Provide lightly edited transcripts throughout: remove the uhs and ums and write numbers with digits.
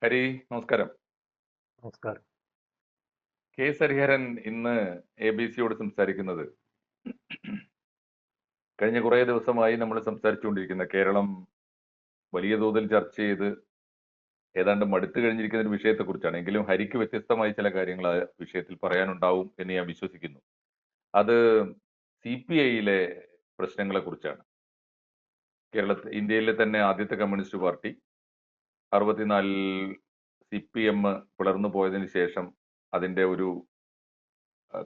ഹരി, നമസ്കാരം. നമസ്കാരം. K S Hariharan ഇന്ന് എ ബി സിയോട് സംസാരിക്കുന്നത് കഴിഞ്ഞ കുറേ ദിവസമായി നമ്മൾ സംസാരിച്ചുകൊണ്ടിരിക്കുന്ന കേരളം വലിയ തോതിൽ ചർച്ച ചെയ്ത് ഏതാണ്ട് മടുത്തു കഴിഞ്ഞിരിക്കുന്ന ഒരു വിഷയത്തെക്കുറിച്ചാണ്. എങ്കിലും ഹരിക്ക് വ്യത്യസ്തമായി ചില കാര്യങ്ങൾ ആ വിഷയത്തിൽ പറയാനുണ്ടാവും എന്ന് ഞാൻ വിശ്വസിക്കുന്നു. അത് CPI-യിലെ പ്രശ്നങ്ങളെ കുറിച്ചാണ്. ഇന്ത്യയിലെ തന്നെ ആദ്യത്തെ കമ്മ്യൂണിസ്റ്റ് പാർട്ടി 64-ൽ CPM പിളർന്നു പോയതിനു ശേഷം അതിന്റെ ഒരു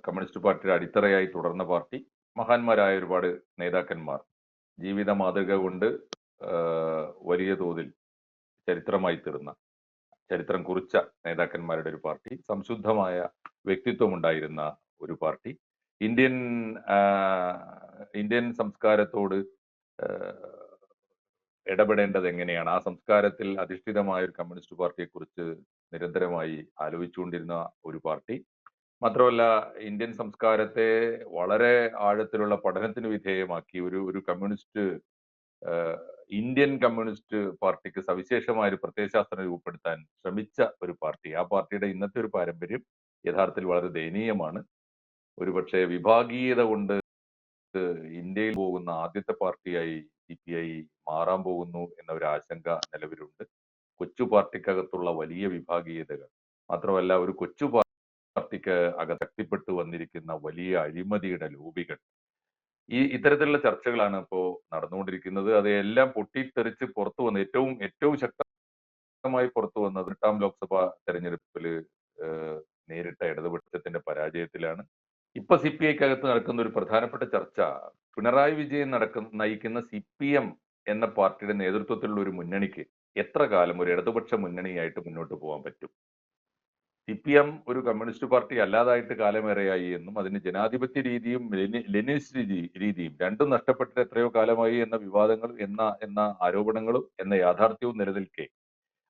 കമ്മ്യൂണിസ്റ്റ് പാർട്ടിയുടെ അടിത്തറയായി തുടർന്ന പാർട്ടി, മഹാന്മാരായ ഒരുപാട് നേതാക്കന്മാർ, ജീവിത മാതൃക കൊണ്ട് വലിയ തോതിൽ ചരിത്രമായി തീർന്ന, ചരിത്രം കുറിച്ച നേതാക്കന്മാരുടെ ഒരു പാർട്ടി, സംശുദ്ധമായ വ്യക്തിത്വം ഉണ്ടായിരുന്ന ഒരു പാർട്ടി, ഇന്ത്യൻ ഇന്ത്യൻ സംസ്കാരത്തോട് ഇടപെടേണ്ടത് എങ്ങനെയാണ്, ആ സംസ്കാരത്തിൽ അധിഷ്ഠിതമായ ഒരു കമ്മ്യൂണിസ്റ്റ് പാർട്ടിയെ കുറിച്ച് നിരന്തരമായി ആലോചിച്ചുകൊണ്ടിരുന്ന ഒരു പാർട്ടി. മാത്രമല്ല, ഇന്ത്യൻ സംസ്കാരത്തെ വളരെ ആഴത്തിലുള്ള പഠനത്തിന് വിധേയമാക്കി ഒരു കമ്മ്യൂണിസ്റ്റ് ഇന്ത്യൻ കമ്മ്യൂണിസ്റ്റ് പാർട്ടിക്ക് സവിശേഷമായ ഒരു പ്രത്യയശാസ്ത്രം രൂപപ്പെടുത്താൻ ശ്രമിച്ച ഒരു പാർട്ടി. ആ പാർട്ടിയുടെ ഇന്നത്തെ ഒരു പാരമ്പര്യം യഥാർത്ഥത്തിൽ വളരെ ദയനീയമാണ്. ഒരുപക്ഷെ വിഭാഗീയത കൊണ്ട് ഇന്ത്യയിൽ പോകുന്ന ആദ്യത്തെ പാർട്ടിയായി CPI മാറാൻ പോകുന്നു എന്ന ഒരു ആശങ്ക നിലവിലുണ്ട്. കൊച്ചു പാർട്ടിക്കകത്തുള്ള വലിയ വിഭാഗീയതകൾ, മാത്രമല്ല ഒരു കൊച്ചു പാർട്ടിക്ക് അകത്തട്ടിപ്പെട്ടു വന്നിരിക്കുന്ന വലിയ അഴിമതിയുടെ ലോബികൾ, ഇത്തരത്തിലുള്ള ചർച്ചകളാണ് ഇപ്പോ നടന്നുകൊണ്ടിരിക്കുന്നത്. അതെല്ലാം പൊട്ടിത്തെറിച്ച് പുറത്തു വന്ന ഏറ്റവും ശക്തമായി പുറത്തു വന്നത് 8-ാം ലോക്സഭാ തെരഞ്ഞെടുപ്പിൽ നേരിട്ട ഇടതുപക്ഷത്തിന്റെ പരാജയത്തിലാണ്. ഇപ്പൊ CPI-ക്കകത്ത് നടക്കുന്ന ഒരു പ്രധാനപ്പെട്ട ചർച്ച, പിണറായി വിജയൻ നയിക്കുന്ന CPM എന്ന പാർട്ടിയുടെ നേതൃത്വത്തിലുള്ള ഒരു മുന്നണിക്ക് എത്ര കാലം ഒരു ഇടതുപക്ഷ മുന്നണിയായിട്ട് മുന്നോട്ട് പോകാൻ പറ്റും. CPM ഒരു കമ്മ്യൂണിസ്റ്റ് പാർട്ടി അല്ലാതായിട്ട് കാലമേറെയായി എന്നും അതിന് ജനാധിപത്യ രീതിയും ലെനിനിസ്റ്റ് രീതിയും രണ്ടും നഷ്ടപ്പെട്ടിട്ട് എത്രയോ കാലമായി എന്ന വിവാദങ്ങൾ എന്ന ആരോപണങ്ങളും എന്ന യാഥാർത്ഥ്യവും നിലനിൽക്കെ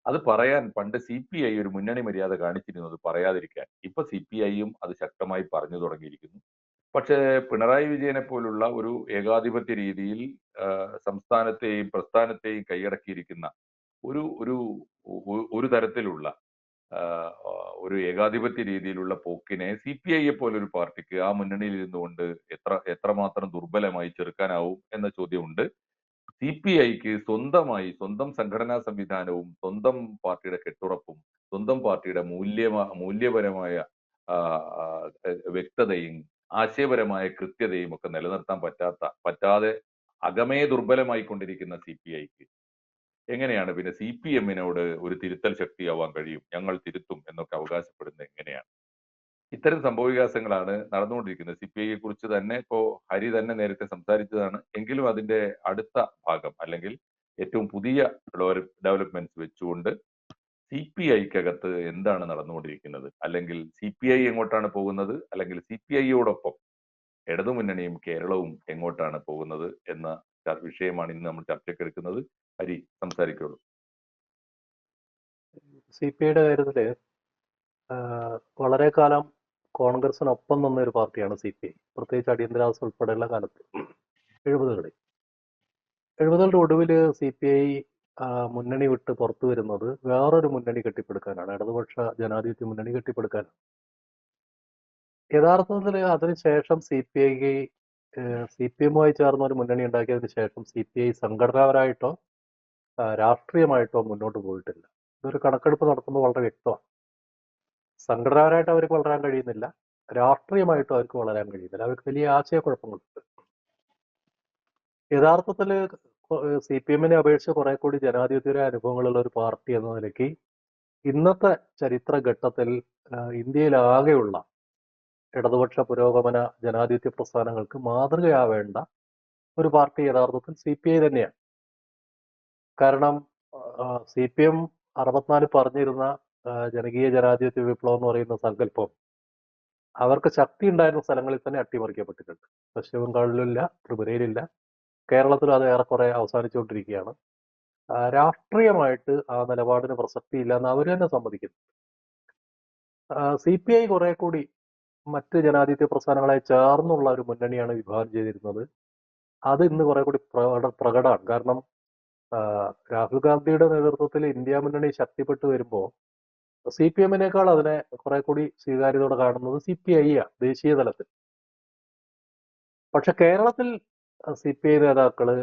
അത് പറയാൻ പണ്ട് CPI ഒരു മുന്നണി മര്യാദ കാണിച്ചിരുന്നത് പറയാതിരിക്കാൻ. ഇപ്പൊ CPI-യും അത് ശക്തമായി പറഞ്ഞു തുടങ്ങിയിരിക്കുന്നു. പക്ഷേ പിണറായി വിജയനെ പോലുള്ള ഒരു ഏകാധിപത്യ രീതിയിൽ സംസ്ഥാനത്തെയും പ്രസ്ഥാനത്തെയും കൈയടക്കിയിരിക്കുന്ന ഒരു ഒരു ഒരു തരത്തിലുള്ള ഒരു ഏകാധിപത്യ രീതിയിലുള്ള പോക്കിനെ CPI-യെ പോലൊരു പാർട്ടിക്ക് ആ മുന്നണിയിൽ ഇരുന്നുകൊണ്ട് എത്രമാത്രം ദുർബലമായി ചെറുക്കാനാവും എന്ന ചോദ്യമുണ്ട്. CPI-ക്ക് സ്വന്തം സംഘടനാ സംവിധാനവും സ്വന്തം പാർട്ടിയുടെ കെട്ടുറപ്പും സ്വന്തം പാർട്ടിയുടെ മൂല്യപരമായ വ്യക്തതയും ആശയപരമായ കൃത്യതയും ഒക്കെ നിലനിർത്താൻ പറ്റാതെ അകമേ ദുർബലമായിക്കൊണ്ടിരിക്കുന്ന CPI-ക്ക് എങ്ങനെയാണ് പിന്നെ CPM-നോട് ഒരു തിരുത്തൽ ശക്തിയാവാൻ കഴിയും, ഞങ്ങൾ തിരുത്തും എന്നൊക്കെ അവകാശപ്പെടുന്നത് എങ്ങനെയാണ്? ഇത്തരം സംഭവവികാസങ്ങളാണ് നടന്നുകൊണ്ടിരിക്കുന്നത്. CPI-യെ കുറിച്ച് തന്നെ ഇപ്പോ ഹരി തന്നെ നേരത്തെ സംസാരിച്ചതാണ്. എങ്കിലും അതിന്റെ അടുത്ത ഭാഗം അല്ലെങ്കിൽ ഏറ്റവും പുതിയ ഡെവലപ്മെന്റ്സ് വെച്ചുകൊണ്ട് CPI-ക്കകത്ത് എന്താണ് നടന്നുകൊണ്ടിരിക്കുന്നത്, അല്ലെങ്കിൽ CPI എങ്ങോട്ടാണ് പോകുന്നത്, അല്ലെങ്കിൽ CPI-യോടൊപ്പം ഇടതുമുന്നണിയും കേരളവും എങ്ങോട്ടാണ് പോകുന്നത് എന്ന വിഷയമാണ് ഇന്ന് നമ്മൾ ചർച്ചയ്ക്കെടുക്കുന്നത്. ഹരി, സംസാരിക്കുള്ളൂ. CPI-യുടെ കാര്യത്തില് വളരെ കാലം കോൺഗ്രസിനൊപ്പം നിന്ന ഒരു പാർട്ടിയാണ് CPI. പ്രത്യേകിച്ച് അടിയന്തരാവസ്ഥ ഉൾപ്പെടെയുള്ള കാലത്ത് 70കളുടെ ഒടുവിൽ CPI മുന്നണി വിട്ട് പുറത്തു വരുന്നത് വേറൊരു മുന്നണി കെട്ടിപ്പടുക്കാനാണ്, ഇടതുപക്ഷ ജനാധിപത്യ മുന്നണി കെട്ടിപ്പടുക്കാനാണ്. യഥാർത്ഥത്തിൽ അതിനുശേഷം CPM-മായി ചേർന്ന ഒരു മുന്നണി ഉണ്ടാക്കിയതിന് ശേഷം CPI സംഘടനാപരമായിട്ടോ രാഷ്ട്രീയമായിട്ടോ മുന്നോട്ട് പോയിട്ടില്ല. ഇതൊരു കണക്കെടുപ്പ് നടത്തുമ്പോൾ വളരെ വ്യക്തമാണ്. സംഘടനാപരമായിട്ട് അവർക്ക് വളരാൻ കഴിയുന്നില്ല, രാഷ്ട്രീയമായിട്ടും അവർക്ക് വളരാൻ കഴിയുന്നില്ല. അവർക്ക് വലിയ ആശയക്കുഴപ്പങ്ങളുണ്ട്. യഥാർത്ഥത്തിൽ CPM-നെ അപേക്ഷിച്ച് കുറെ കൂടി ജനാധിപത്യ അനുഭവങ്ങളുള്ള ഒരു പാർട്ടി എന്ന നിലയ്ക്ക് ഇന്നത്തെ ചരിത്രഘട്ടത്തിൽ ഇന്ത്യയിലാകെയുള്ള ഇടതുപക്ഷ പുരോഗമന ജനാധിപത്യ പ്രസ്ഥാനങ്ങൾക്ക് മാതൃകയാവേണ്ട ഒരു പാർട്ടി യഥാർത്ഥത്തിൽ CPI തന്നെയാണ്. കാരണം CPM 64 പറഞ്ഞിരുന്ന ജനകീയ ജനാധിപത്യ വിപ്ലവം എന്ന് പറയുന്ന സങ്കല്പം അവർക്ക് ശക്തി ഉണ്ടായിരുന്ന സ്ഥലങ്ങളിൽ തന്നെ അട്ടിമറിക്കപ്പെട്ടിട്ടുണ്ട്. പശ്ചിമ ബംഗാളിലില്ല, ത്രിപുരയിലില്ല, കേരളത്തിലും അത് ഏറെക്കുറെ അവസാനിച്ചുകൊണ്ടിരിക്കുകയാണ്. രാഷ്ട്രീയമായിട്ട് ആ നിലപാടിന് പ്രസക്തിയില്ല എന്ന് അവർ തന്നെ സമ്മതിക്കുന്നു. CPI കുറെ കൂടി മറ്റ് ജനാധിപത്യ പ്രസ്ഥാനങ്ങളെ ചേർന്നുള്ള ഒരു മുന്നണിയാണ് വിഭാവനം ചെയ്തിരുന്നത്. അത് ഇന്ന് കുറെ കൂടി പ്രകടമാണ്. കാരണം രാഹുൽ ഗാന്ധിയുടെ നേതൃത്വത്തിൽ ഇന്ത്യ മുന്നണി ശക്തിപ്പെട്ടു വരുമ്പോൾ CPM-നേക്കാൾ അതിനെ കുറെ കൂടി സ്വീകാര്യതയോടെ കാണുന്നത് CPI ആണ് ദേശീയ തലത്തിൽ. പക്ഷെ കേരളത്തിൽ CPI നേതാക്കള്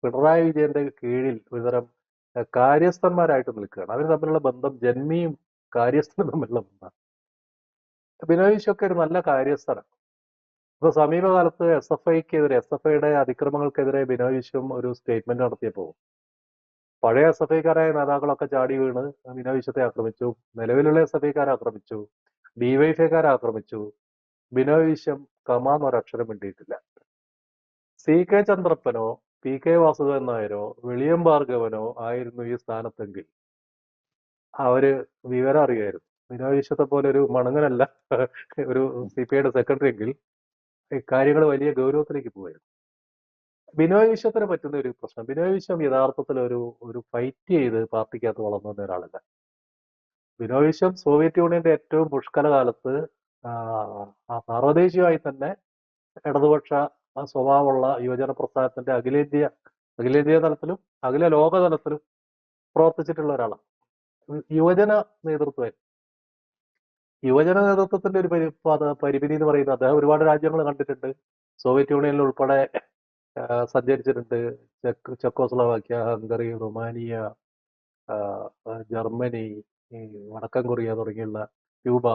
പിണറായി വിജയന്റെ കീഴിൽ ഒരുതരം കാര്യസ്ഥന്മാരായിട്ട് നിൽക്കുകയാണ്. അവർ തമ്മിലുള്ള ബന്ധം ജന്മിയും കാര്യസ്ഥനും തമ്മിലുള്ള ബന്ധമാണ്. ബിനോയ് വിശ്വമൊക്കെ ഒരു നല്ല കാര്യസ്ഥനാണ്. ഇപ്പൊ സമീപകാലത്ത് SFIയുടെ അതിക്രമങ്ങൾക്കെതിരെ ബിനോയ് വിശ്വം ഒരു സ്റ്റേറ്റ്മെന്റ് നടത്തിയപ്പോൾ പഴയ SFIക്കാരായ നേതാക്കളൊക്കെ ചാടി വീണ് ബിനോയ് വിശ്വത്തെ ആക്രമിച്ചു, നിലവിലുള്ള SFIക്കാരെ ആക്രമിച്ചു, DYFIക്കാരെ ആക്രമിച്ചു. ബിനോയ് വിശ്വം കമാന്നൊരക്ഷരം മിണ്ടിയിട്ടില്ല. CK ചന്ദ്രപ്പനോ PK വാസുദേവൻ നായരോ വിളിയം ഭാർഗവനോ ആയിരുന്നു ഈ സ്ഥാനത്തെങ്കിൽ അവര് വിവരം അറിയായിരുന്നു. ബിനോയ് വിശ്വത്തെ പോലെ ഒരു മണങ്ങനല്ല ഒരു CPIയുടെ സെക്രട്ടറി എങ്കിൽ കാര്യങ്ങൾ വലിയ ഗൗരവത്തിലേക്ക് പോയായിരുന്നു. ബിനോയ് വിശ്വത്തിന് പറ്റുന്ന ഒരു പ്രശ്നം, ബിനോയ് വിശ്വം യഥാർത്ഥത്തിൽ ഒരു ഫൈറ്റ് ചെയ്ത് പാർട്ടിക്കകത്ത് വളർന്നു വന്ന ഒരാളല്ല. ബിനോയ് വിശ്വം സോവിയറ്റ് യൂണിയന്റെ ഏറ്റവും പുഷ്കല കാലത്ത് സർവദേശീയമായി തന്നെ ഇടതുപക്ഷ സ്വഭാവമുള്ള യുവജന പ്രസ്ഥാനത്തിന്റെ അഖിലേന്ത്യാ തലത്തിലും അഖില ലോക തലത്തിലും പ്രവർത്തിച്ചിട്ടുള്ള ഒരാളാണ്. യുവജന നേതൃത്വത്തിന്റെ ഒരു പരിമിതി എന്ന് പറയുന്നത്, അദ്ദേഹം ഒരുപാട് രാജ്യങ്ങൾ കണ്ടിട്ടുണ്ട്. സോവിയറ്റ് യൂണിയനിൽ ഉൾപ്പെടെ സഞ്ചരിച്ചിട്ടുണ്ട്. ചെക്കോസ്ലോവാക്യ, ഹംഗറി, റൊമാനിയ, ജർമ്മനി, വടക്കൻ കൊറിയ തുടങ്ങിയുള്ള ക്യൂബ,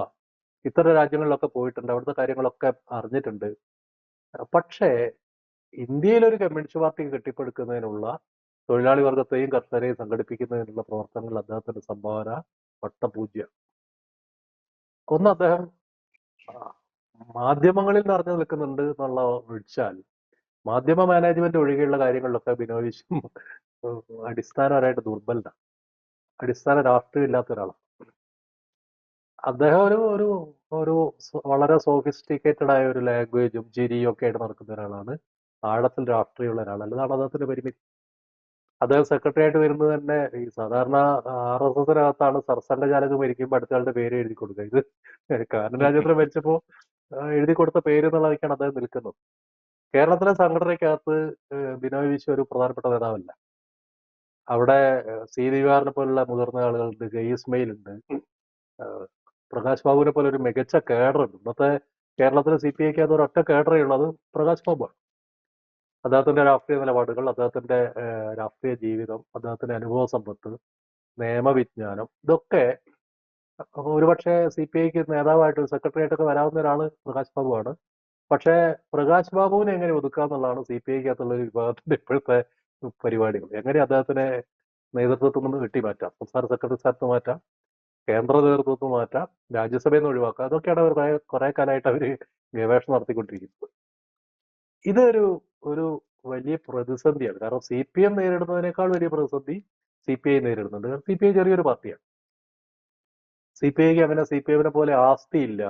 ഇത്തരം രാജ്യങ്ങളിലൊക്കെ പോയിട്ടുണ്ട്. അവിടുത്തെ കാര്യങ്ങളൊക്കെ അറിഞ്ഞിട്ടുണ്ട്. പക്ഷേ ഇന്ത്യയിലൊരു കമ്മ്യൂണിസ്റ്റ് പാർട്ടി കെട്ടിപ്പടുക്കുന്നതിനുള്ള, തൊഴിലാളി വർഗത്തെയും കർഷകരെയും സംഘടിപ്പിക്കുന്നതിനുള്ള പ്രവർത്തനങ്ങൾ അദ്ദേഹത്തിന്റെ സംഭാവന വട്ടപൂജ്യ. ഒന്ന്, അദ്ദേഹം മാധ്യമങ്ങളിൽ നിറഞ്ഞു നിൽക്കുന്നുണ്ട് എന്നുള്ള ഒഴിച്ചാൽ മാധ്യമ മാനേജ്മെന്റ് ഒഴികെയുള്ള കാര്യങ്ങളിലൊക്കെ ബിനോയ് വിശ്വം അടിസ്ഥാനപരമായിട്ട് ദുർബലനാണ്. അടിസ്ഥാന രാഷ്ട്രീയം ഇല്ലാത്ത ഒരാളാണ് അദ്ദേഹം. ഒരു ഒരു വളരെ സോഫിസ്റ്റിക്കേറ്റഡ് ആയ ഒരു ലാംഗ്വേജും ചിരിയും ഒക്കെ ആയിട്ട് നടക്കുന്ന ഒരാളാണ്. ആഴത്തിൽ രാഷ്ട്രീയമുള്ള ഒരാളല്ല. അതാണ് അദ്ദേഹത്തിന്റെ പരിമിതി. അദ്ദേഹം സെക്രട്ടറി ആയിട്ട് വരുന്നത് തന്നെ ഈ സാധാരണ RSSനകത്താണ് സർസംഘചാലക് മരിക്കുമ്പോൾ അടുത്ത ആളുടെ പേര് എഴുതി കൊടുക്കുക. ഇത് കാനൻ രാജേന്ദ്രൻ മരിച്ചപ്പോ എഴുതി കൊടുത്ത പേര് എന്നുള്ളതൊക്കെയാണ് അദ്ദേഹം നിൽക്കുന്നത്. കേരളത്തിലെ സംഘടനയ്ക്കകത്ത് ബിനോയ് വിശ്വം ഒരു പ്രധാനപ്പെട്ട നേതാവല്ല. അവിടെ C ദിവാറിനെ പോലുള്ള മുതിർന്ന ആളുകളുണ്ട്, ഇസ്മയിൽ ഉണ്ട്, പ്രകാശ് ബാബുവിനെ പോലെ ഒരു മികച്ച കേഡറുണ്ട്. ഇന്നത്തെ കേരളത്തിലെ CPIക്കകത്ത് ഒരൊറ്റ കേഡറേ ഉള്ളത് പ്രകാശ് ബാബുവാണ്. അദ്ദേഹത്തിന്റെ രാഷ്ട്രീയ നിലപാടുകൾ, അദ്ദേഹത്തിന്റെ രാഷ്ട്രീയ ജീവിതം, അദ്ദേഹത്തിന്റെ അനുഭവ സമ്പത്ത്, നിയമവിജ്ഞാനം, ഇതൊക്കെ ഒരുപക്ഷെ CPIക്ക് നേതാവായിട്ട് സെക്രട്ടറി ആയിട്ടൊക്കെ വരാവുന്ന ഒരാള് പ്രകാശ് ബാബുവാണ്. പക്ഷേ പ്രകാശ് ബാബുവിനെ എങ്ങനെ ഒതുക്കാന്നുള്ളതാണ് CPIക്കകത്തുള്ള ഒരു വിഭാഗത്തിന്റെ ഇപ്പോഴത്തെ പരിപാടികൾ. എങ്ങനെ അദ്ദേഹത്തിനെ നേതൃത്വത്തിൽ നിന്ന് വെട്ടിമാറ്റാം, സംസ്ഥാന സെക്രട്ടറി സ്ഥാനത്ത് മാറ്റാം, കേന്ദ്ര നേതൃത്വത്തിൽ മാറ്റാം, രാജ്യസഭയിൽ നിന്ന് ഒഴിവാക്കാം. അതൊക്കെയാണ് അവർ കുറെ കാലമായിട്ട് അവര് ഗവേഷണം നടത്തിക്കൊണ്ടിരിക്കുന്നത്. ഇതൊരു വലിയ പ്രതിസന്ധിയാണ്. കാരണം CPM നേരിടുന്നതിനേക്കാൾ വലിയ പ്രതിസന്ധി CPI നേരിടുന്നുണ്ട്. CPI ചെറിയൊരു പാർട്ടിയാണ്. CPIക്ക് അങ്ങനെ CPM-നെ പോലെ ആസ്തിയില്ല,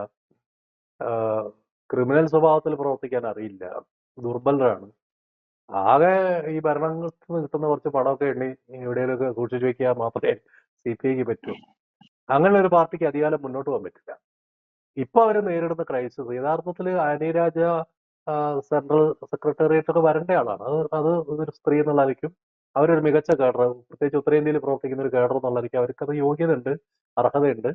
ക്രിമിനൽ സ്വഭാവത്തിൽ പ്രവർത്തിക്കാൻ അറിയില്ല, ദുർബലരാണ്. ആകെ ഈ ഭരണത്തിൽ നിന്ന് കിട്ടുന്ന കുറച്ച് പണമൊക്കെ എണ്ണി എവിടെയെങ്കിലുമൊക്കെ സൂക്ഷിച്ചു വെക്കാൻ മാത്രമേ CPIക്ക് പറ്റൂ. അങ്ങനെ ഒരു പാർട്ടിക്ക് അധികാലം മുന്നോട്ട് പോകാൻ പറ്റില്ല. ഇപ്പൊ അവർ നേരിടുന്ന ക്രൈസിസ് യഥാർത്ഥത്തിൽ ആനി രാജ സെൻട്രൽ സെക്രട്ടേറിയറ്റ് ഒക്കെ വരേണ്ട ആളാണ്. അത് ഒരു സ്ത്രീ എന്നുള്ളതായിരിക്കും. അവരൊരു മികച്ച കേഡർ, പ്രത്യേകിച്ച് ഉത്തരേന്ത്യയിൽ പ്രവർത്തിക്കുന്ന ഒരു കേഡർ എന്നുള്ളതായിരിക്കും. അവർക്കത് യോഗ്യതയുണ്ട്, അർഹതയുണ്ട്.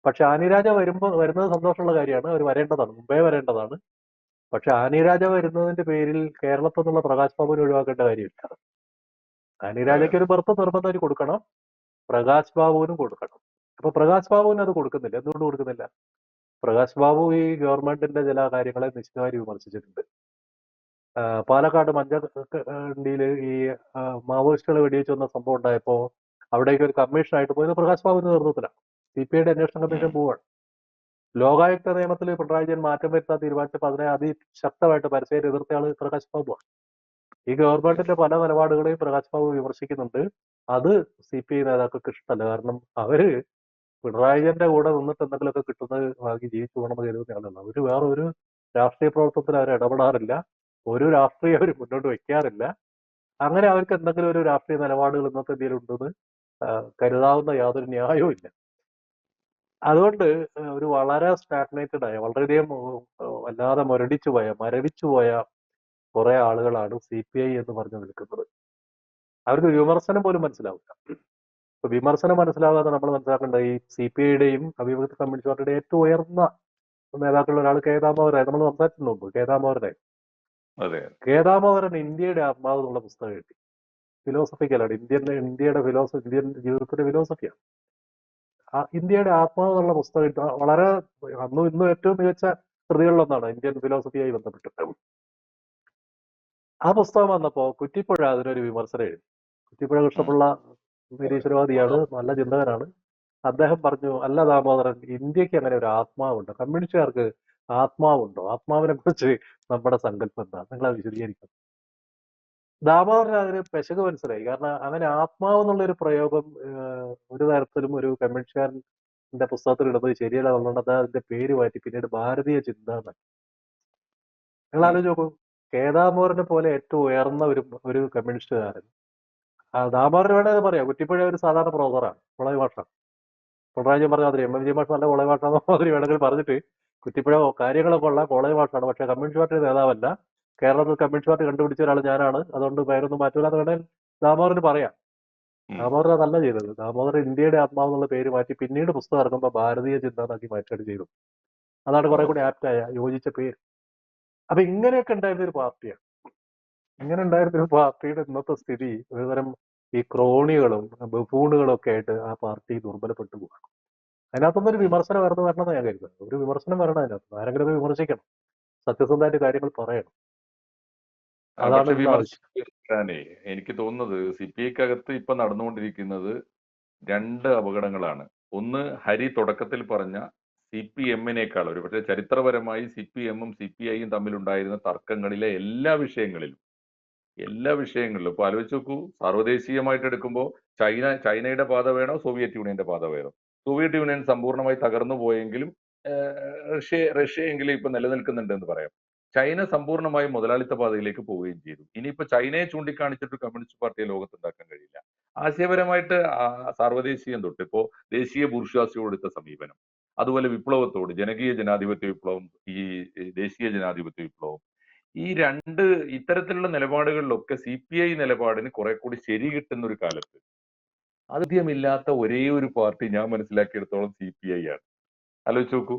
പക്ഷെ ആനി രാജ വരുന്നത് സന്തോഷമുള്ള കാര്യമാണ്. അവർ വരേണ്ടതാണ്, മുമ്പേ വരേണ്ടതാണ്. പക്ഷെ ആനി രാജ വരുന്നതിന്റെ പേരിൽ കേരളത്തിൽ നിന്നുള്ള പ്രകാശ് ബാബുവിനെ ഒഴിവാക്കേണ്ട കാര്യമില്ല. ആനി രാജയ്ക്ക് ഒരു ബർത്ത് നിർബന്ധമായിട്ട് കൊടുക്കണം, പ്രകാശ് ബാബുവിനും കൊടുക്കണം. അപ്പൊ പ്രകാശ് ബാബുവിന് അത് കൊടുക്കുന്നില്ല. എന്തുകൊണ്ട് കൊടുക്കുന്നില്ല? പ്രകാശ് ബാബു ഈ ഗവൺമെന്റിന്റെ ചില കാര്യങ്ങളെ നിശ്ചിതമായി വിമർശിച്ചിട്ടുണ്ട്. പാലക്കാട് മഞ്ചണ്ടിയിൽ ഈ മാവോയിസ്റ്റുകളെ വെടിവെച്ച് വന്ന സംഭവം ഉണ്ടായപ്പോ അവിടേക്ക് ഒരു കമ്മീഷനായിട്ട് പോയത് പ്രകാശ് ബാബുവിന്റെ നേതൃത്വത്തിലാണ്. CPIയുടെ അന്വേഷണ കമ്മീഷൻ പോവാണ്. ലോകായുക്ത നിയമത്തിൽ പിണറായി വിജയൻ മാറ്റം വരുത്താൻ തീരുമാനിച്ചപ്പോൾ അതിനെ അതിശക്തമായിട്ട് പരസ്യമായിട്ട് എതിർത്ത ആള് പ്രകാശ് ബാബുവാണ്. ഈ ഗവൺമെന്റിന്റെ പല നിലപാടുകളെയും പ്രകാശ് ബാബു വിമർശിക്കുന്നുണ്ട്. അത് CPI നേതാക്കൾക്ക് ഇഷ്ടമല്ല. കാരണം അവര് പിണറായി വിജയന്റെ കൂടെ നിന്നിട്ട് എന്തെങ്കിലുമൊക്കെ കിട്ടുന്നത് വാങ്ങി ജീവിച്ചു പോകണമെന്ന് കരുതുന്ന ആളല്ല. അവര് വേറെ ഒരു രാഷ്ട്രീയ പ്രവർത്തനത്തിൽ അവർ ഇടപെടാറില്ല, ഒരു രാഷ്ട്രീയം അവർ മുന്നോട്ട് വെക്കാറില്ല. അങ്ങനെ അവർക്ക് എന്തെങ്കിലും ഒരു രാഷ്ട്രീയ നിലപാടുകൾ ഇന്നത്തെ ഇന്ത്യയിൽ ഉണ്ടെന്ന് കരുതാവുന്ന യാതൊരു ന്യായവും ഇല്ല. അതുകൊണ്ട് ഒരു വളരെ സ്റ്റാഗ്നേറ്റഡ് ആയ, വളരെയധികം വല്ലാതെ മരവിച്ചു പോയ കുറെ ആളുകളാണ് CPI എന്ന് പറഞ്ഞു നിൽക്കുന്നത്. അവർക്ക് വിമർശനം പോലും മനസ്സിലാവില്ല. ഇപ്പൊ വിമർശനം മനസ്സിലാകാതെ നമ്മൾ മനസ്സിലാക്കേണ്ടത് ഈ CPI-യുടെയും അവിഭക്ത കമ്മ്യൂണിസ്റ്റ് പാർട്ടിയുടെ ഏറ്റവും ഉയർന്ന നേതാക്കളിൽ ഒരാൾ കേദാമോദരൻ. നമ്മൾ സംസാരിച്ചിട്ടുണ്ട് മുമ്പ്. അതെ കേദാമോദരൻ ഇന്ത്യയുടെ ആത്മാവ് എന്നുള്ള പുസ്തകം എഴുതി. ഫിലോസഫിക്കലാണ്. ഇന്ത്യയുടെ ഇന്ത്യൻ ജീവിതത്തിന്റെ ഫിലോസഫിയാണ്. ഇന്ത്യയുടെ ആത്മാവ് എന്നുള്ള പുസ്തകം വളരെ അന്നും ഇന്നും ഏറ്റവും മികച്ച കൃതികളിലൊന്നാണ് ഇന്ത്യൻ ഫിലോസഫിയായി ബന്ധപ്പെട്ടിട്ട്. ആ പുസ്തകം വന്നപ്പോ കുറ്റിപ്പുഴ അതിനൊരു വിമർശനം എഴുതി. കുറ്റിപ്പുഴ കൃഷ്ണപിള്ള നിരീശ്വരവാദിയാണ്, നല്ല ചിന്തകനാണ്. അദ്ദേഹം പറഞ്ഞു, അല്ല ദാമോദരൻ, ഇന്ത്യക്ക് അങ്ങനെ ഒരു ആത്മാവുണ്ടോ? കമ്മ്യൂണിസ്റ്റുകാർക്ക് ആത്മാവുണ്ടോ? ആത്മാവിനെ കുറിച്ച് നമ്മുടെ സങ്കല്പം എന്താ? നിങ്ങൾ അത് വിശദീകരിക്കണം. ദാമോദരൻ അതിന് പെശക് മനസ്സിലായി. കാരണം അങ്ങനെ ആത്മാവ് എന്നുള്ളൊരു പ്രയോഗം ഒരു തരത്തിലും ഒരു കമ്മ്യൂണിസ്റ്റുകാരന്റെ പുസ്തകത്തിൽ ഇടുന്നത് ശരിയല്ല എന്നുള്ളത് അതിന്റെ പേര് മാറ്റി പിന്നീട് ഭാരതീയ ചിന്ത എന്നാക്കി. നിങ്ങൾ ആലോചിച്ച് നോക്കൂ, കേദാമോദരനെ പോലെ ഏറ്റവും ഉയർന്ന ഒരു കമ്മ്യൂണിസ്റ്റുകാരൻ, ദാമോദരൻ വേണമെന്ന് പറയാം, കുറ്റിപ്പുഴ ഒരു സാധാരണ പ്രൊഫസറാണ്, കോളേജ് മാഷാണ്. പിണറായി പറഞ്ഞ മാതിരി MMG മാഷ് നല്ല കോളേജ് മാഷാണെന്ന മാതിരി വേണമെങ്കിൽ പറഞ്ഞിട്ട് കുറ്റിപ്പുഴ കാര്യങ്ങളൊക്കെ ഉള്ള കോളേജ് മാഷാണ്, പക്ഷെ കമ്മ്യൂണിസ്റ്റ് പാർട്ടി നേതാവല്ല. കേരളത്തിൽ കമ്മ്യൂണിസ്റ്റ് പാർട്ടി കണ്ടുപിടിച്ച ഒരാൾ ഞാനാണ്, അതുകൊണ്ട് പേരൊന്നും മാറ്റൂല എന്ന് വേണേൽ ദാമോദരന് പറയാം. ദാമോദരൻ അതല്ല ചെയ്തത്. ദാമോദരൻ ഇന്ത്യയുടെ ആത്മാവ് എന്നുള്ള പേര് മാറ്റി പിന്നീട് പുസ്തകം ഇറങ്ങുമ്പോൾ ഭാരതീയ ചിന്ത എന്നാക്കി മാറ്റുകയാണ് ചെയ്തു. അതാണ് കുറെ കൂടി ആപ്റ്റായ യോജിച്ച പേര്. അപ്പൊ ഇങ്ങനെയൊക്കെ ഉണ്ടായിരുന്ന ഒരു പാർട്ടിയാണ്. ഇങ്ങനെ ഉണ്ടായിരുന്ന ഒരു പാർട്ടിയുടെ ഇന്നത്തെ സ്ഥിതി ഒരുതരം ഈ ക്രോണികളും ബഫൂണുകളും ഒക്കെ ആയിട്ട് ആ പാർട്ടി ദുർബലപ്പെട്ടു പോകണം. അതിനകത്തൊന്നും ഒരു വിമർശനം വരുന്നത് വരണമെന്ന് ഞാൻ കരുതുന്നത്. ഒരു വിമർശനം വരണം അതിനകത്ത്. ആരെങ്കിലും ഒക്കെ വിമർശിക്കണം, സത്യസന്ധമായിട്ട് കാര്യങ്ങൾ പറയണം. അതാണ് പക്ഷെ ഇതിന്റെ ആവശ്യം. വിമർശിക്കാനേ എനിക്ക് തോന്നുന്നത് CPI-ക്കകത്ത് ഇപ്പൊ നടന്നുകൊണ്ടിരിക്കുന്നത് രണ്ട് അപകടങ്ങളാണ്. ഒന്ന്, ഹരി തുടക്കത്തിൽ പറഞ്ഞ CPM-നേക്കാൾ ഒരു പക്ഷേ ചരിത്രപരമായി CPM-ഉം CPI-യും തമ്മിലുണ്ടായിരുന്ന തർക്കങ്ങളിലെ എല്ലാ വിഷയങ്ങളിലും ഇപ്പൊ ആലോചിച്ച് നോക്കൂ, സർവ്വദേശീയമായിട്ട് എടുക്കുമ്പോൾ ചൈനയുടെ പാത വേണോ സോവിയറ്റ് യൂണിയന്റെ പാത വേണോ? സോവിയറ്റ് യൂണിയൻ സമ്പൂർണ്ണമായി തകർന്നു പോയെങ്കിലും റഷ്യയെങ്കിലും ഇപ്പൊ നിലനിൽക്കുന്നുണ്ട് എന്ന് പറയാം. ചൈന സമ്പൂർണ്ണമായും മുതലാളിത്ത പാതയിലേക്ക് പോവുകയും ചെയ്തു. ഇനിയിപ്പോ ചൈനയെ ചൂണ്ടിക്കാണിച്ചിട്ട് കമ്മ്യൂണിസ്റ്റ് പാർട്ടിയെ ലോകത്തുണ്ടാക്കാൻ കഴിയില്ല. ആശയപരമായിട്ട് സാർവദേശീയം തൊട്ട് ഇപ്പോ ദേശീയ ബൂർഷ്വാസിയോട് എടുത്ത സമീപനം, അതുപോലെ വിപ്ലവത്തോട്, ജനകീയ ജനാധിപത്യ വിപ്ലവം, ഈ ദേശീയ ജനാധിപത്യ വിപ്ലവം, ഈ രണ്ട് ഇത്തരത്തിലുള്ള നിലപാടുകളിലൊക്കെ CPI നിലപാടിന് കുറെ കൂടി ശരി കിട്ടുന്ന ഒരു കാലത്ത് ആദ്യമില്ലാത്ത ഒരേ ഒരു പാർട്ടി ഞാൻ മനസ്സിലാക്കിയെടുത്തോളം CPI ആണ്. ആലോചിച്ച് നോക്കൂ.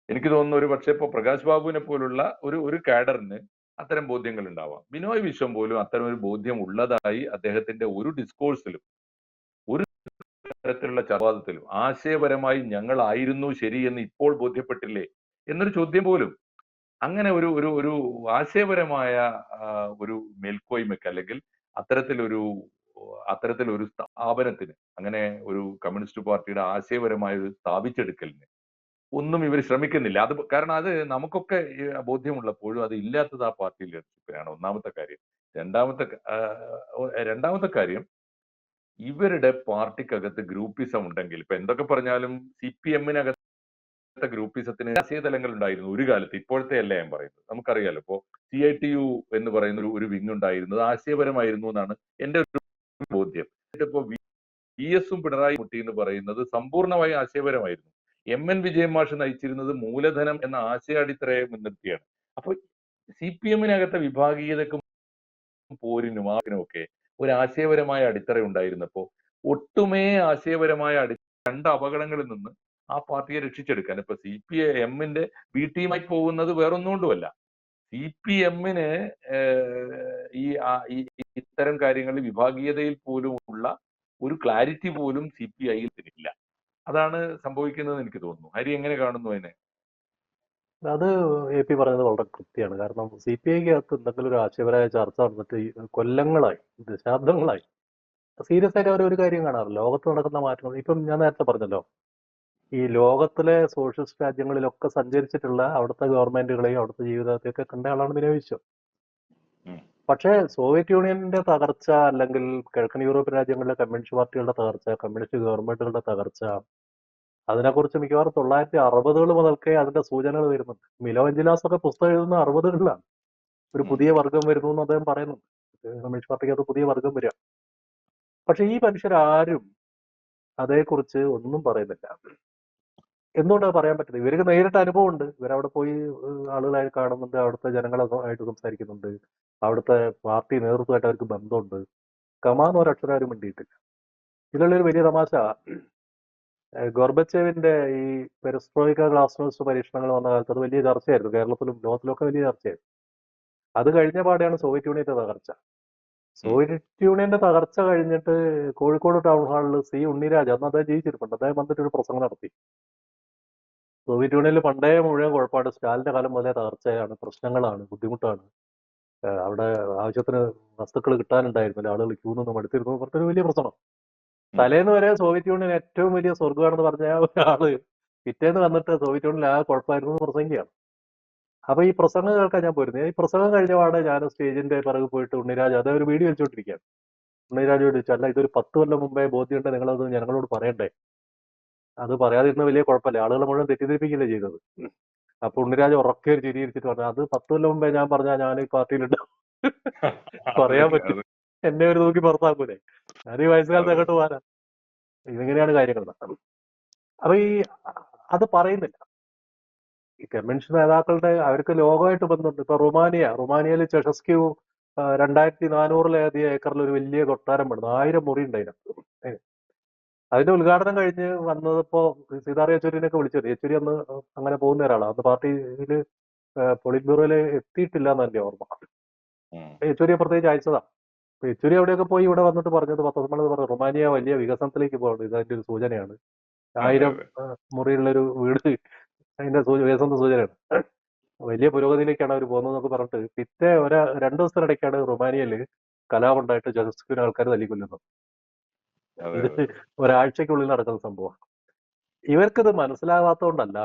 എനിക്ക് തോന്നുന്നു ഒരു പക്ഷേ ഇപ്പൊ പ്രകാശ് ബാബുവിനെ പോലുള്ള ഒരു കാഡറിന് അത്തരം ബോധ്യങ്ങൾ ഉണ്ടാവാം. ബിനോയ് വിശ്വം പോലും അത്തരം ഒരു ബോധ്യം ഉള്ളതായി അദ്ദേഹത്തിന്റെ ഒരു ഡിസ്കോഴ്സിലും ഒരു തരത്തിലുള്ള ചർവാദത്തിലും ആശയപരമായി ഞങ്ങളായിരുന്നു ശരി എന്ന് ഇപ്പോൾ ബോധ്യപ്പെട്ടില്ലേ എന്നൊരു ചോദ്യം പോലും, അങ്ങനെ ഒരു ഒരു ഒരു ആശയപരമായ ഒരു മേൽക്കോയ്മയ്ക്ക് അല്ലെങ്കിൽ അത്തരത്തിലൊരു അത്തരത്തിലൊരു സ്ഥാപനത്തിന്, അങ്ങനെ ഒരു കമ്മ്യൂണിസ്റ്റ് പാർട്ടിയുടെ ആശയപരമായ ഒരു സ്ഥാപിച്ചെടുക്കലിന് ഒന്നും ഇവർ ശ്രമിക്കുന്നില്ല. അത് കാരണം അത് നമുക്കൊക്കെ ബോധ്യമുള്ളപ്പോഴും അത് ഇല്ലാത്തത് ആ പാർട്ടി ലീഡർഷിപ്പിനാണ്. ഒന്നാമത്തെ കാര്യം. രണ്ടാമത്തെ കാര്യം, ഇവരുടെ പാർട്ടിക്കകത്ത് ഗ്രൂപ്പിസം ഉണ്ടെങ്കിൽ ഇപ്പൊ എന്തൊക്കെ പറഞ്ഞാലും CPM-നകത്ത് ഗ്രൂപ്പിസത്തിന് രാഷ്ട്രീയ തലങ്ങൾ ഉണ്ടായിരുന്നു ഒരു കാലത്ത്. ഇപ്പോഴത്തെ അല്ല ഞാൻ പറയുന്നത്. നമുക്കറിയാലോ, ഇപ്പോ CITU എന്ന് പറയുന്ന ഒരു വിങ് ഉണ്ടായിരുന്നത് ആശയപരമായിരുന്നു എന്നാണ് എന്റെ ഒരു ബോധ്യം. ഇപ്പോ VS-ഉം പിണറായി മുട്ടി എന്ന് പറയുന്നത് സമ്പൂർണ്ണമായി ആശയപരമായിരുന്നു. MN വിജയൻ മാഷ് നയിച്ചിരുന്നത് മൂലധനം എന്ന ആശയാടിത്തറയെ മുൻനിർത്തിയാണ്. അപ്പൊ CPM-നകത്തെ വിഭാഗീയതക്കും പോരിനും ഒക്കെ ഒരു ആശയപരമായ അടിത്തറ ഉണ്ടായിരുന്നപ്പോ ഒട്ടുമേ ആശയപരമായ രണ്ട് അപകടങ്ങളിൽ നിന്ന് ആ പാർട്ടിയെ രക്ഷിച്ചെടുക്കാൻ ഇപ്പൊ CPM-ന്റെ B ടീമായി പോകുന്നത് വേറൊന്നും കൊണ്ടുമല്ല. CPM-ന് ഈ ഇത്തരം കാര്യങ്ങളിൽ വിഭാഗീയതയിൽ പോലും ഉള്ള ഒരു ക്ലാരിറ്റി പോലും CPI-യിൽ ഇല്ല. അതാണ് സംഭവിക്കുന്നത് എനിക്ക് തോന്നുന്നു. ഹരി എങ്ങനെ കാണുന്നു അതിനെ? അത് AP പറഞ്ഞത് വളരെ കൃത്യമാണ്. കാരണം CPI-ക്കകത്ത് എന്തെങ്കിലും ഒരു ആശയപരമായ ചർച്ച നടന്നിട്ട് കൊല്ലങ്ങളായി, ദശാബ്ദങ്ങളായി സീരിയസ് ആയിട്ട് അവർ ഒരു കാര്യം കാണാറില്ല. ലോകത്ത് നടക്കുന്ന മാറ്റങ്ങൾ, ഇപ്പം ഞാൻ നേരത്തെ പറഞ്ഞല്ലോ, ഈ ലോകത്തിലെ സോഷ്യലിസ്റ്റ് രാജ്യങ്ങളിലൊക്കെ സഞ്ചരിച്ചിട്ടുള്ള അവിടുത്തെ ഗവൺമെന്റുകളെയും അവിടുത്തെ ജീവിതത്തെയൊക്കെ കണ്ട ആളാണ് ബിനോയ് വിശ്വം. പക്ഷേ സോവിയറ്റ് യൂണിയന്റെ തകർച്ച, അല്ലെങ്കിൽ കിഴക്കൻ യൂറോപ്യൻ രാജ്യങ്ങളിലെ കമ്മ്യൂണിസ്റ്റ് പാർട്ടികളുടെ തകർച്ച, കമ്മ്യൂണിസ്റ്റ് ഗവൺമെന്റുകളുടെ തകർച്ച, അതിനെക്കുറിച്ച് മിക്കവാറും 1960-കൾ മുതൽക്കേ അതിന്റെ സൂചനകൾ വരുന്നുണ്ട്. മിലോ എഞ്ചിലാസ് ഒക്കെ പുസ്തകം എഴുതുന്ന 60-കളിലാണ്. ഒരു പുതിയ വർഗം വരുന്നു എന്ന് അദ്ദേഹം പറയുന്നുണ്ട്. കമ്മ്യൂണിസ്റ്റ് പാർട്ടിക്കകത്ത് പുതിയ വർഗം വരിക. പക്ഷെ ഈ മനുഷ്യരാരും അതേക്കുറിച്ച് ഒന്നും പറയുന്നില്ല. എന്തുകൊണ്ടാണ് പറയാൻ പറ്റുന്നത്? ഇവർക്ക് നേരിട്ട് അനുഭവം ഉണ്ട്. ഇവരവിടെ പോയി ആളുകളായി കാണുന്നുണ്ട്, അവിടുത്തെ ജനങ്ങളായിട്ട് സംസാരിക്കുന്നുണ്ട്, അവിടുത്തെ പാർട്ടി നേതൃത്വമായിട്ട് അവർക്ക് ബന്ധമുണ്ട്. കമാന്ന് ഒരക്ഷരം ആരും മിണ്ടിയിട്ടില്ല. ഇതിലുള്ളൊരു വലിയ തമാശ, ഗോർബച്ചേവിന്റെ ഈ പെരസ്ട്രോയിക്ക ഗ്ലാസ്നോസ്റ്റ് പരീക്ഷണങ്ങൾ വന്ന കാലത്ത് അത് വലിയ ചർച്ചയായിരുന്നു. കേരളത്തിലും ലോകത്തിലൊക്കെ വലിയ ചർച്ചയായിരുന്നു. അത് കഴിഞ്ഞ പാടെയാണ് സോവിയറ്റ് യൂണിയന്റെ തകർച്ച. സോവിയറ്റ് യൂണിയന്റെ തകർച്ച കഴിഞ്ഞിട്ട് കോഴിക്കോട് ടൗൺ ഹാളിൽ സി ഉണ്ണിരാജ്, അന്ന് അദ്ദേഹം ജീവിച്ചിരിപ്പുണ്ട്, അദ്ദേഹം വന്നിട്ട് ഒരു പ്രസംഗം നടത്തി. സോവിയറ്റ് യൂണിയനിൽ പണ്ടേ മുഴുവൻ കുഴപ്പമാണ്, സ്റ്റാലിന്റെ കാലം മുതലേ തകർച്ചയാണ്, പ്രശ്നങ്ങളാണ്, ബുദ്ധിമുട്ടാണ്, അവിടെ ആവശ്യത്തിന് വസ്തുക്കൾ കിട്ടാനുണ്ടായിരുന്നില്ല, ആളുകൾ ക്യൂ നിന്നും അടുത്തിരുന്നു പറഞ്ഞൊരു വലിയ പ്രശ്നം. തലേന്ന് വരെ സോവിയറ്റ് യൂണിയൻ ഏറ്റവും വലിയ സ്വർഗ്ഗമാണെന്ന് പറഞ്ഞ ഒരാള് പിറ്റേന്ന് വന്നിട്ട് സോവിയറ്റ് യൂണിയൻ ആ കുഴപ്പമായിരുന്നു എന്ന് പ്രസംഗിക്കുകയാണ്. അപ്പൊ ഈ പ്രസംഗം കേൾക്കാൻ ഞാൻ പോരുന്നു. ഈ പ്രസംഗം കഴിഞ്ഞ പാടെ ഞാൻ സ്റ്റേജിന്റെ പിറകെ പോയിട്ട് ഉണ്ണിരാജ് അതേ ഒരു വീഡിയോ വെച്ചുകൊണ്ടിരിക്കുകയാണ്. ഉണ്ണിരാജ് ചോദിച്ചു, അല്ല ഇതൊരു 10 കൊല്ലം മുമ്പേ ബോധ്യമുണ്ട്, നിങ്ങളത് ജനങ്ങളോട് പറയണ്ടേ? അത് പറയാതിരുന്ന വലിയ കുഴപ്പമില്ല, ആളുകളെ മുഴുവൻ തെറ്റിദ്ധരിപ്പിക്കില്ലേ ചെയ്തത്. അപ്പൊ ഉണ്ണിരാജ് ഉറക്കെ ഒരു ചിരിയിരിച്ചിട്ട് പറഞ്ഞു, അത് 10 കൊല്ലം മുമ്പേ ഞാൻ പറഞ്ഞാൽ ഞാൻ ഈ പാർട്ടിയിലുണ്ടാവും, പറയാൻ പറ്റും, എന്നെ ഒരു നോക്കി പുറത്താക്കൂലേ, ഞാൻ ഈ വയസ്സുകാലത്ത് അങ്ങോട്ട് പോകാനാ. ഇതിങ്ങനെയാണ് കാര്യങ്ങൾ. അപ്പൊ ഈ അത് പറയുന്നില്ല. ഈ കമ്മ്യൂണിസ്റ്റ് നേതാക്കളുടെ അവർക്ക് ലോകമായിട്ട് ബന്ധമുണ്ട്. ഇപ്പൊ റുമാനിയയിൽ ചെഷസ്ക്യൂ 2400 ഏക്കറിൽ ഒരു വലിയ കൊട്ടാരം പണിതു, 1000 മുറി ഉണ്ട് അതിനകത്ത്. അതിന്റെ ഉദ്ഘാടനം കഴിഞ്ഞ് വന്നപ്പോ സീതാറാം യെച്ചൂരിനെയൊക്കെ വിളിച്ചത്. യെച്ചൂരി അന്ന് അങ്ങനെ പോകുന്ന ഒരാളാണ്, അന്ന് പാർട്ടിയിൽ പൊളിറ്റ് ബ്യൂറോയിൽ എത്തിയിട്ടില്ല എന്നല്ലേ ഓർമ്മ. യെച്ചൂരിയെ പ്രത്യേകിച്ച് അയച്ചതാ. യെച്ചൂരി അവിടെയൊക്കെ പോയി ഇവിടെ വന്നിട്ട് പറഞ്ഞത്, പത്രസമ്മേളനത്തിൽ പറഞ്ഞു, റുമാനിയ വലിയ വികസനത്തിലേക്ക് പോകുന്നത് ഇതിന്റെ ഒരു സൂചനയാണ്, 1000 മുറിയുള്ളൊരു വീട് അതിന്റെ വികസന സൂചനയാണ്, വലിയ പുരോഗതിയിലേക്കാണ് അവർ പോകുന്നതെന്നൊക്കെ പറഞ്ഞിട്ട് പിറ്റേ 2 ദിവസത്തിനിടയ്ക്കാണ് റുമാനിയയിൽ കലാപമുണ്ടായിട്ട് ചെഷസ്ക്യൂവിനെ ആൾക്കാർ തല്ലിക്കൊല്ലുന്നത്. ഇത് ഒരാഴ്ചക്കുള്ളിൽ നടക്കുന്ന സംഭവമാണ്. ഇവർക്കിത് മനസ്സിലാകാത്തതുകൊണ്ടല്ല,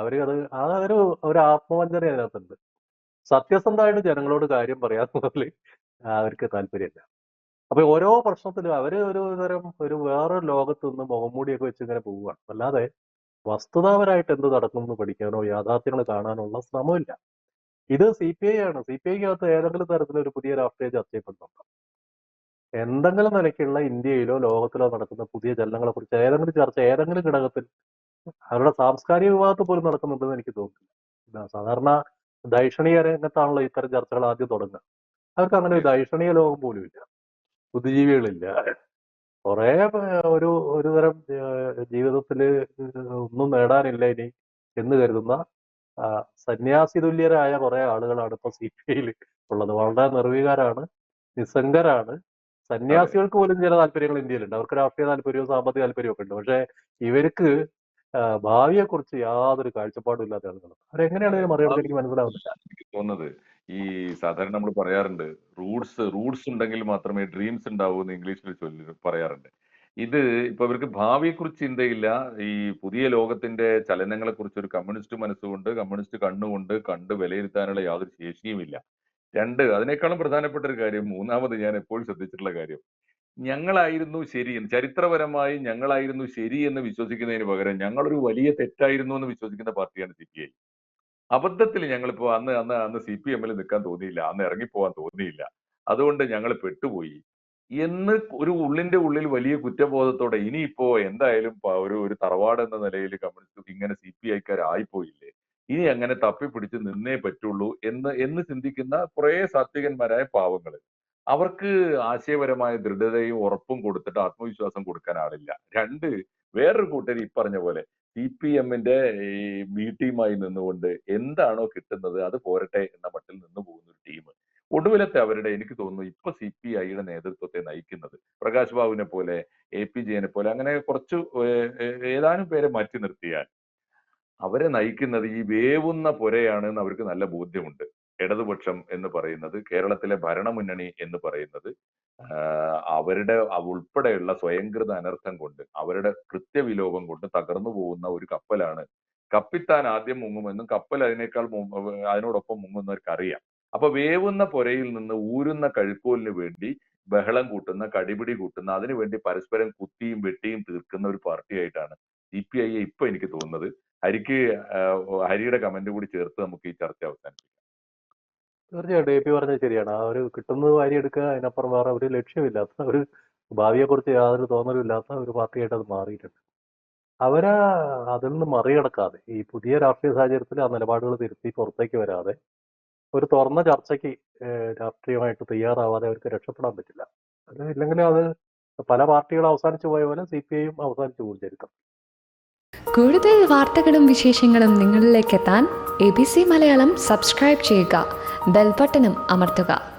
അതൊരു ആത്മവഞ്ചന അതിനകത്തുണ്ട്. സത്യസന്ധമായിട്ട് ജനങ്ങളോട് കാര്യം പറയാന്നുള്ളതിൽ അവർക്ക് താല്പര്യമില്ല. അപ്പൊ ഓരോ പ്രശ്നത്തിലും അവര് ഒരു വേറെ ലോകത്ത് നിന്ന് മുഖംമൂടിയൊക്കെ വെച്ച് ഇങ്ങനെ പോവുകയാണ്. അല്ലാതെ വസ്തുതാപരമായിട്ട് എന്ത് നടക്കുമെന്ന് പഠിക്കാനോ യാഥാർത്ഥ്യങ്ങൾ കാണാനുള്ള ശ്രമമില്ല. ഇത് CPI ആണ്. CPIക്കകത്ത് ഏതെങ്കിലും തരത്തിലൊരു പുതിയ രാഷ്ട്രീയ ചർച്ച ചെയ്യപ്പെടുന്നുണ്ടോ? എന്തെങ്കിലും നിലയ്ക്കുള്ള ഇന്ത്യയിലോ ലോകത്തിലോ നടക്കുന്ന പുതിയ ചലനങ്ങളെ കുറിച്ച് ഏതെങ്കിലും ചർച്ച ഏതെങ്കിലും ഘടകത്തിൽ അവരുടെ സാംസ്കാരിക വിഭാഗത്തിൽ പോലും നടക്കുന്നുണ്ടെന്ന് എനിക്ക് തോന്നുന്നില്ല. സാധാരണ ദൈക്ഷണിക രംഗത്താണല്ലോ ഇത്തരം ചർച്ചകൾ ആദ്യം തുടങ്ങുക. അവർക്ക് അങ്ങനെ ഒരു ദൈക്ഷണിക ലോകം പോലും ഇല്ല, ബുദ്ധിജീവികളില്ല. കുറെ ഒരു തരം ജീവിതത്തില് ഒന്നും നേടാനില്ല ഇനി എന്ന് കരുതുന്ന സന്യാസി തുല്യരായ കുറെ ആളുകളാണ് ഇപ്പൊ CPIയിൽ ഉള്ളത്. വളരെ നിർവികാരാണ്, നിസ്സംഗരാണ്. സന്യാസികൾക്ക് പോലും ചില താല്പര്യങ്ങൾ ഇന്ത്യയിലുണ്ട്, അവർക്ക് രാഷ്ട്രീയ താല്പര്യവും സാമ്പത്തിക താല്പര്യവും ഒക്കെ ഉണ്ട്. പക്ഷെ ഇവർക്ക് ഭാവിയെ കുറിച്ച് യാതൊരു കാഴ്ചപ്പാടും ഇല്ലാത്ത ആളുകളാണ്. അവരെങ്ങനെയാണ് ഇതിനെ മറികടക്കാൻ എനിക്ക് മനസ്സിലാവുന്നില്ല. എനിക്ക് തോന്നുന്നത് ഈ സാധാരണ നമ്മൾ പറയാറുണ്ട്, റൂട്ട്സ് ഉണ്ടെങ്കിൽ മാത്രമേ ഡ്രീംസ് ഉണ്ടാവൂ എന്ന് ഇംഗ്ലീഷിൽ പറയാറുണ്ട്. ഇത് ഇപ്പൊ ഇവർക്ക് ഭാവിയെ കുറിച്ച് ചിന്തയില്ല. ഈ പുതിയ ലോകത്തിന്റെ ചലനങ്ങളെ കുറിച്ച് ഒരു കമ്മ്യൂണിസ്റ്റ് മനസ്സുകൊണ്ട്, കമ്മ്യൂണിസ്റ്റ് കണ്ണുകൊണ്ട് കണ്ട് വിലയിരുത്താനുള്ള യാതൊരു ശേഷിയുമില്ല. അതിനേക്കാളും പ്രധാനപ്പെട്ട ഒരു കാര്യം, മൂന്നാമത് ഞാൻ എപ്പോഴും ശ്രദ്ധിച്ചിട്ടുള്ള കാര്യം, ഞങ്ങളായിരുന്നു ശരി, ചരിത്രപരമായി ഞങ്ങളായിരുന്നു ശരി എന്ന് വിശ്വസിക്കുന്നതിന് പകരം ഞങ്ങളൊരു വലിയ തെറ്റായിരുന്നു എന്ന് വിശ്വസിക്കുന്ന പാർട്ടിയാണ് CPI. അബദ്ധത്തിൽ ഞങ്ങളിപ്പോ അന്ന് CPM-ൽ നിൽക്കാൻ തോന്നിയില്ല, അന്ന് ഇറങ്ങിപ്പോവാൻ തോന്നിയില്ല, അതുകൊണ്ട് ഞങ്ങൾ പെട്ടുപോയി എന്ന് ഒരു ഉള്ളിന്റെ ഉള്ളിൽ വലിയ കുറ്റബോധത്തോടെ ഇനിയിപ്പോ എന്തായാലും ഒരു തറവാട് എന്ന നിലയിൽ കമ്മ്യൂണിസ്റ്റ് ഇങ്ങനെ CPI-ക്കാർ ആയിപ്പോയില്ലേ, ഇനി അങ്ങനെ തപ്പിപ്പിടിച്ച് നിന്നേ പറ്റുള്ളൂ എന്ന് ചിന്തിക്കുന്ന കുറെ സാത്വികന്മാരായ പാവങ്ങൾ. അവർക്ക് ആശയപരമായ ദൃഢതയും ഉറപ്പും കൊടുത്തിട്ട് ആത്മവിശ്വാസം കൊടുക്കാൻ ആളില്ല. വേറൊരു കൂട്ടർ ഈ പറഞ്ഞ പോലെ CPM-ന്റെ ഈ ബി ടീമായി നിന്നുകൊണ്ട് എന്താണോ കിട്ടുന്നത് അത് പോരട്ടെ എന്ന മട്ടിൽ നിന്ന് പോകുന്ന ഒരു ടീം. ഒടുവിലത്തെ എനിക്ക് തോന്നുന്നു ഇപ്പൊ CPI-യുടെ നേതൃത്വത്തെ നയിക്കുന്നത് പ്രകാശ് ബാബുവിനെ പോലെ, APJ-നെ പോലെ, അങ്ങനെ കുറച്ച് ഏതാനും പേരെ മാറ്റി നിർത്തിയാൽ അവരെ നയിക്കുന്നത് ഈ വേവുന്ന പുരയാണെന്ന് അവർക്ക് നല്ല ബോധ്യമുണ്ട്. ഇടതുപക്ഷം എന്ന് പറയുന്നത്, കേരളത്തിലെ ഭരണമുന്നണി എന്ന് പറയുന്നത് അവരുടെ ഉൾപ്പെടെയുള്ള സ്വയംകൃത അനർത്ഥം കൊണ്ട്, അവരുടെ കൃത്യവിലോപം കൊണ്ട് തകർന്നു പോകുന്ന ഒരു കപ്പലാണ്. കപ്പിത്താൻ ആദ്യം മുങ്ങുമെന്നും കപ്പൽ അതിനോടൊപ്പം മുങ്ങുന്നവർക്ക് അറിയാം. അപ്പൊ വേവുന്ന പുരയിൽ നിന്ന് ഊരുന്ന കഴുക്കോലിന് വേണ്ടി ബഹളം കൂട്ടുന്ന, കടിപിടി കൂട്ടുന്ന, അതിനുവേണ്ടി പരസ്പരം കുത്തിയും വെട്ടിയും തീർക്കുന്ന ഒരു പാർട്ടിയായിട്ടാണ് CPI-യെ ഇപ്പൊ എനിക്ക് തോന്നുന്നത്. ഹരിയുടെ കമന്റ് കൂടി ചേർത്ത് നമുക്ക് ഈ ചർച്ച അവസാനിപ്പിക്കാം. തീർച്ചയായിട്ടും AP പറഞ്ഞത് ശരിയാണ്. ആ ഒരു കിട്ടുന്നത് വാരിയെടുക്കുക, അതിനപ്പുറം വേറെ ഒരു ലക്ഷ്യമില്ലാത്ത, ഒരു ഭാവിയെ കുറിച്ച് യാതൊരു തോന്നലും ഇല്ലാത്ത ഒരു പാർട്ടിയായിട്ട് അത് മാറിയിട്ടുണ്ട്. അതിൽ നിന്ന് മറികടക്കാതെ ഈ പുതിയ രാഷ്ട്രീയ സാഹചര്യത്തിൽ ആ നിലപാടുകൾ തിരുത്തി പുറത്തേക്ക് വരാതെ ഒരു തുറന്ന ചർച്ചയ്ക്ക് രാഷ്ട്രീയമായിട്ട് തയ്യാറാവാതെ അവർക്ക് രക്ഷപ്പെടാൻ പറ്റില്ല. ഇല്ലെങ്കിൽ അത് പല പാർട്ടികളും അവസാനിച്ചു പോയ പോലെ CPI അവസാനിച്ചു പോകും ചരിത്രം. കൂടുതൽ വാർത്തകളും വിശേഷങ്ങളും നിങ്ങളിലേക്ക് എത്താൻ ABC മലയാളം സബ്സ്ക്രൈബ് ചെയ്യുക, ബെൽ ബട്ടണും അമർത്തുക.